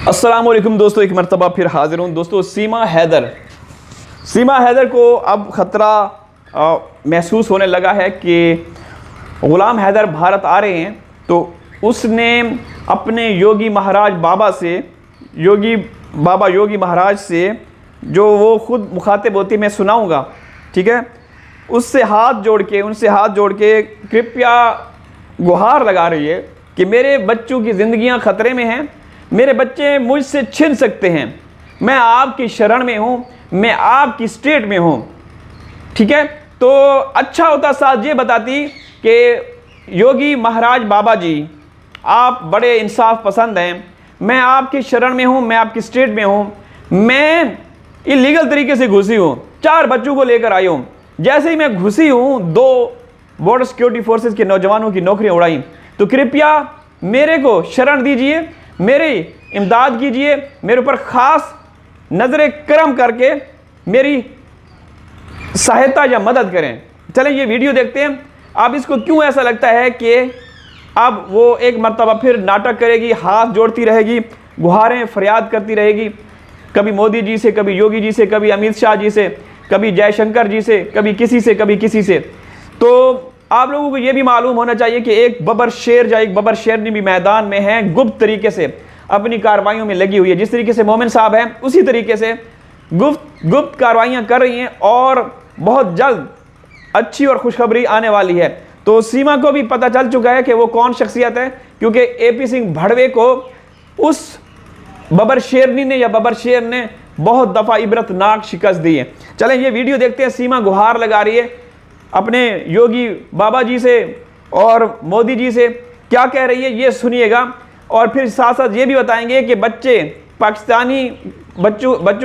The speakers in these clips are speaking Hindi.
अस्सलाम वालेकुम दोस्तों, एक मरतबा फिर हाजिर हूँ। दोस्तों सीमा हैदर को अब ख़तरा महसूस होने लगा है कि ग़ुलाम हैदर भारत आ रहे हैं। तो उसने अपने योगी महाराज से जो वो ख़ुद मुखातिब होती मैं सुनाऊँगा, ठीक है, उनसे हाथ जोड़ के कृपया गुहार लगा रही है कि मेरे बच्चों की ज़िंदगियां ख़तरे में हैं, मेरे बच्चे मुझसे छिन सकते हैं, मैं आपकी शरण में हूँ, मैं आपकी स्टेट में हूँ, ठीक है। तो अच्छा होता साथ ये बताती कि योगी महाराज बाबा जी, आप बड़े इंसाफ पसंद हैं, मैं आपकी शरण में हूँ, मैं आपकी स्टेट में हूँ, मैं इलीगल तरीके से घुसी हूँ, 4 बच्चों को लेकर आई हूँ, जैसे ही मैं घुसी हूँ 2 बॉर्डर सिक्योरिटी फोर्सेस के नौजवानों की नौकरियाँ उड़ाई, तो कृपया मेरे को शरण दीजिए, मेरी इमदाद कीजिए, मेरे ऊपर ख़ास नज़र करम करके मेरी सहायता या मदद करें। चलें ये वीडियो देखते हैं। अब इसको क्यों ऐसा लगता है कि अब वो एक मरतबा फिर नाटक करेगी, हाथ जोड़ती रहेगी, गुहारें फरियाद करती रहेगी, कभी मोदी जी से, कभी योगी जी से, कभी अमित शाह जी से, कभी जयशंकर जी से, कभी किसी से। तो आप लोगों को ये भी मालूम होना चाहिए कि एक बबर शेरनी भी मैदान में है, गुप्त तरीके से अपनी कार्रवाइयों में लगी हुई है। जिस तरीके से मोमिन साहब हैं उसी तरीके से गुप्त कार्रवाइयाँ कर रही हैं और बहुत जल्द अच्छी और खुशखबरी आने वाली है। तो सीमा को भी पता चल चुका है कि वो कौन शख्सियत है, क्योंकि AP सिंह भड़वे को उस बबर शेर ने बहुत दफ़ा इबरतनाक शिकस्त दी है। चलें ये वीडियो देखते हैं। सीमा गुहार लगा रही है अपने योगी बाबा जी से और मोदी जी से, क्या कह रही है ये सुनिएगा, और फिर साथ साथ ये भी बताएंगे कि बच्चों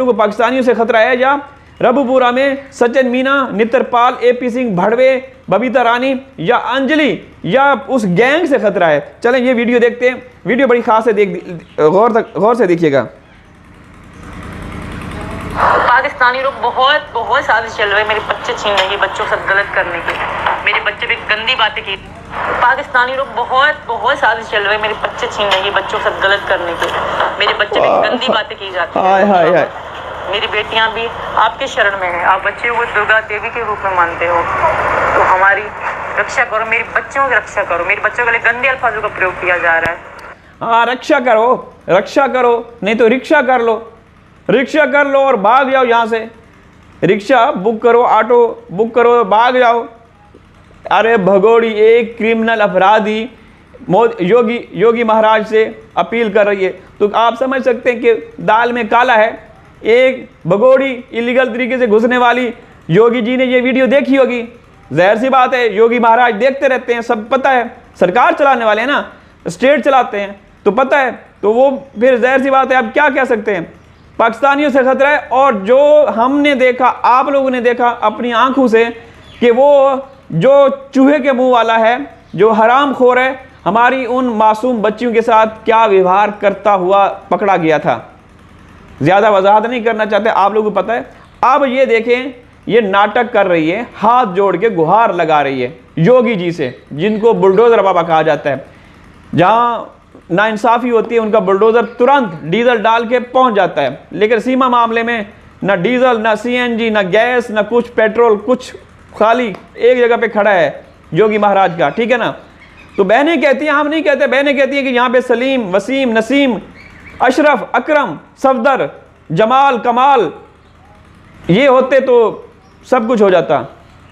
को पाकिस्तानियों से खतरा है या रबुपुरा में सचिन मीना, नित्रपाल, AP सिंह भड़वे, बबीता रानी या अंजलि या उस गैंग से खतरा है। चलें ये वीडियो देखते हैं। वीडियो बड़ी खास है, गौर से देखिएगा। पाकिस्तानी लोग बहुत साजिश चल रहे, मेरे बच्चे छीनने की, बच्चों के साथ गलत करने की, मेरे बच्चे पे गंदी बातें की। पाकिस्तानी लोग बहुत साजिश चल रहे, मेरे बच्चे छीनने की, बच्चों के साथ गलत करने की, मेरे बच्चे पे गंदी बातें की जाती है। मेरी बेटियां भी आपके शरण में हैं, आप बच्चों को दुर्गा देवी के रूप में मानते हो, तो हमारी रक्षा करो, मेरे बच्चों की रक्षा करो। मेरे बच्चों के लिए गंदे अल्फाजों का प्रयोग किया जा रहा है। हाँ, रक्षा करो, नहीं तो रिक्शा कर लो और भाग जाओ यहाँ से। रिक्शा बुक करो, ऑटो बुक करो, भाग जाओ। अरे भगोड़ी, एक क्रिमिनल अपराधी योगी महाराज से अपील कर रही है, तो आप समझ सकते हैं कि दाल में काला है। एक भगोड़ी इलीगल तरीके से घुसने वाली, योगी जी ने ये वीडियो देखी होगी, जाहिर सी बात है योगी महाराज देखते रहते हैं, सब पता है, सरकार चलाने वाले हैं ना, स्टेट चलाते हैं तो पता है, तो वो फिर जाहिर सी बात है, अब क्या कह सकते हैं। पाकिस्तानियों से खतरा है, और जो हमने देखा, आप लोगों ने देखा अपनी आंखों से कि वो जो चूहे के मुंह वाला है, जो हराम खोर है, हमारी उन मासूम बच्चियों के साथ क्या व्यवहार करता हुआ पकड़ा गया था। ज़्यादा वजाहत नहीं करना चाहते, आप लोगों को पता है। अब ये देखें, ये नाटक कर रही है, हाथ जोड़ के गुहार लगा रही है योगी जी से, जिनको बुलडोज़र बाबा कहा जाता है। जहाँ नाइंसाफ़ी होती है, उनका बुलडोज़र तुरंत डीजल डाल के पहुँच जाता है, लेकिन सीमा मामले में ना डीजल, ना CNG, ना गैस, ना कुछ पेट्रोल, कुछ खाली एक जगह पे खड़ा है योगी महाराज का, ठीक है ना। तो बहनें कहती हैं, हम नहीं कहते, बहनें कहती हैं कि यहाँ पे सलीम, वसीम, नसीम, अशरफ, अकरम, सफदर, जमाल, कमाल ये होते तो सब कुछ हो जाता,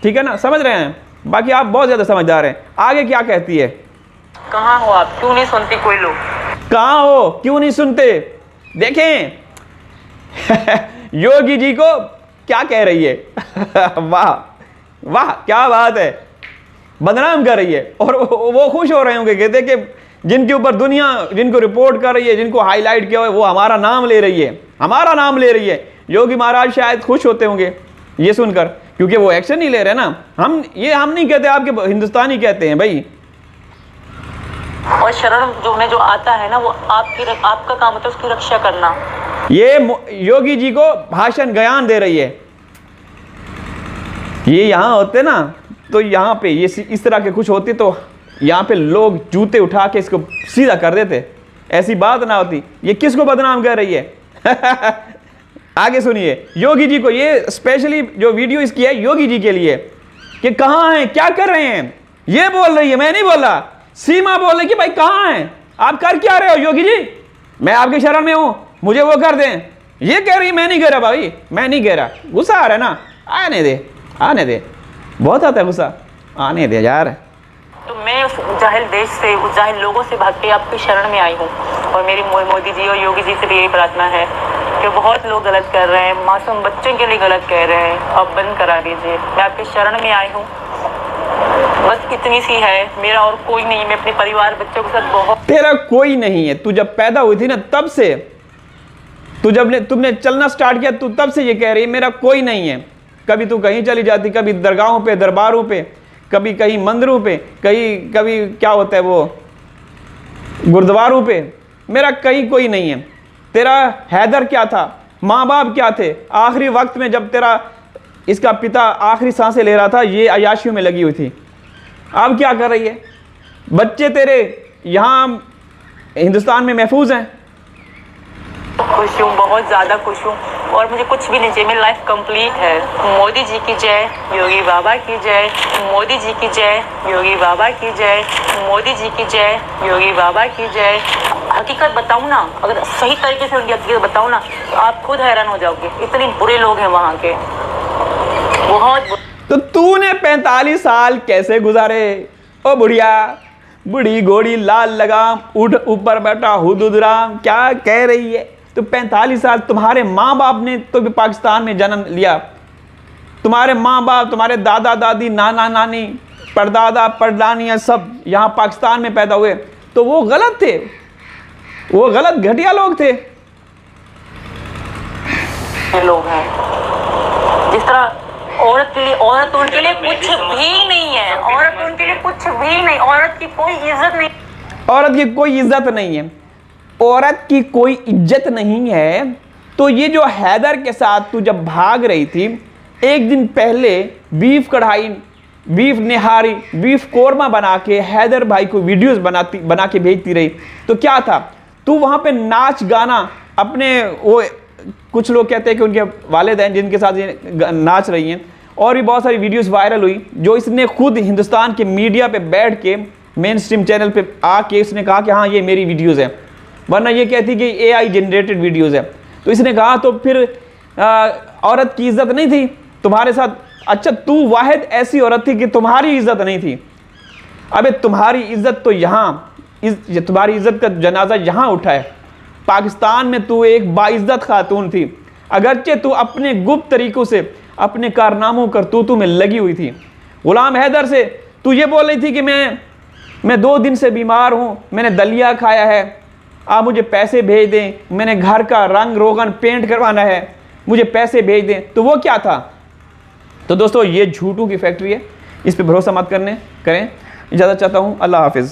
ठीक है ना, समझ रहे हैं। बाकी आप बहुत ज़्यादा समझदार हैं। आगे क्या कहती है, कहाँ हो आप, क्यों नहीं सुनती कोई लोग, कहाँ हो, क्यों नहीं सुनते। देखें योगी जी को क्या कह रही है वाह वाह, क्या बात है, बदनाम कर रही है, और वो खुश हो रहे होंगे, कहते कि जिनके ऊपर दुनिया, जिनको रिपोर्ट कर रही है, जिनको हाईलाइट किया हुआ है, वो हमारा नाम ले रही है। योगी महाराज शायद खुश होते होंगे ये सुनकर, क्योंकि वो एक्शन नहीं ले रहे ना। हम नहीं कहते, आपके हिंदुस्तानी कहते हैं भाई। और शरण जो आता है ना, वो आपका काम होता है उसकी रक्षा करना। ये योगी जी को भाषण बयान दे रही है। ये यहाँ होते ना, तो यहाँ पे ये इस तरह के कुछ होते तो यहाँ पे लोग जूते उठा के इसको सीधा कर देते, ऐसी बात ना होती। ये किसको बदनाम कर रही है? आगे सुनिए, योगी जी को, ये स्पेशली जो वीडियो इसकी है योगी जी के लिए, कि कहाँ हैं, क्या कर रहे हैं, ये बोल रही है, मैं नहीं बोला। सीमा बोल रही कि भाई कहाँ हैं, आप कर क्या रहे हो योगी जी, मैं आपके शरण में हूं, मुझे वो कर दें। ये कह रही मैं नहीं कह रहा भाई, मैं नहीं कह रहा। गुस्सा आ रहा है ना, आने दे, आने दे, बहुत आता है गुस्सा, आने दे यार। तो मैं उस जाहिल देश से, उस जाहिल लोगों से भाग के आपकी शरण में आई हूँ। और मेरी मोदी जी और योगी जी से भी यही प्रार्थना है कि बहुत लोग गलत कर रहे हैं, मासूम बच्चों के लिए गलत कह रहे हैं, अब बंद करा दीजिए। मैं आपके शरण में आई हूँ, बस इतनी सी है, मेरा और कोई नहीं। मैं अपने परिवार बच्चों के साथ बहुत। तेरा कोई नहीं है, तू जब पैदा हुई थी ना तब से, तू जब तुमने चलना स्टार्ट किया, तू तब से ये कह रही है मेरा कोई नहीं है। कभी तू कहीं चली जाती, कभी दरगाहों पे, दरबारों पे, कभी कहीं मंदिरों पे, कभी क्या होता है वो गुरुद्वारों पे, मेरा कहीं कोई नहीं है। तेरा हैदर क्या था, माँ बाप क्या थे, आखिरी वक्त में जब तेरा इसका पिता आखिरी सांसें ले रहा था, ये अयाशियों में लगी हुई थी। अब क्या कर रही है? बच्चे तेरे यहाँ हिंदुस्तान में महफूज हैं। खुश हूँ, बहुत ज़्यादा खुश हूँ, और मुझे कुछ भी नहीं चाहिए, मेरी लाइफ कंप्लीट है। मोदी जी की जय, योगी बाबा की जय, मोदी जी की जय, योगी बाबा की जय, मोदी जी की जय, योगी बाबा की जय। हकीकत बताऊँ ना, अगर सही तरीके से उनकी हकीकत बताऊँ ना, तो आप खुद हैरान हो जाओगे, इतने बुरे लोग हैं वहाँ के, बहुत। तो तूने 45 साल कैसे गुजारे ओ बुढ़िया, बुढ़ी घोड़ी लाल लगाम, उठ ऊपर बैठा हुदुदराम, क्या कह रही है? तो 45 साल तुम्हारे माँ बाप ने तो भी पाकिस्तान में जन्म लिया, तुम्हारे माँ बाप, तुम्हारे दादा दादी, नाना नानी, परदादा परदानियाँ सब यहाँ पाकिस्तान में पैदा हुए, तो वो गलत थे, वो गलत घटिया लोग थे। ये लोग हैं जिस तरह औरत के लिए, औरत उनके लिए कुछ भी नहीं है, औरत उनके लिए कुछ भी नहीं, औरत की कोई इज्जत नहीं, औरत की कोई इज्जत नहीं है, औरत की कोई इज्जत नहीं है। तो ये जो हैदर के साथ तू जब भाग रही थी, एक दिन पहले बीफ कढ़ाई, बीफ निहारी, बीफ कोरमा बना के हैदर भाई को वीडियोस बना के भेजती रही, तो क्या था, तू वहाँ पे नाच गाना अपने, वो कुछ लोग कहते हैं कि उनके वालिदैन जिनके साथ ये नाच रही हैं, और भी बहुत सारी वीडियोस वायरल हुई, जो इसने खुद हिंदुस्तान के मीडिया पे बैठ के मेन स्ट्रीम चैनल पे आके इसने कहा कि हाँ ये मेरी वीडियोस है, वरना ये कहती कि AI जनरेटेड वीडियोस है। तो इसने कहा तो फिर औरत की इज्जत नहीं थी तुम्हारे साथ? अच्छा, तू वाहिद ऐसी औरत थी कि तुम्हारी इज्जत नहीं थी। अबे तुम्हारी इज्जत तो यहाँ, तुम्हारी इज्जत का जनाजा यहाँ उठा है। पाकिस्तान में तू एक बाइज्जत खातून थी, अगरचे तू अपने गुप्त तरीकों से अपने कारनामों करतूतों में लगी हुई थी। गुलाम हैदर से तू ये बोल रही थी कि मैं 2 दिन से बीमार हूँ, मैंने दलिया खाया है, आप मुझे पैसे भेज दें, मैंने घर का रंग रोगन पेंट करवाना है, मुझे पैसे भेज दें। तो वो क्या था? तो दोस्तों ये झूठों की फैक्ट्री है, इस पर भरोसा मत करें। इजाज़त चाहता हूँ, अल्लाह हाफिज़।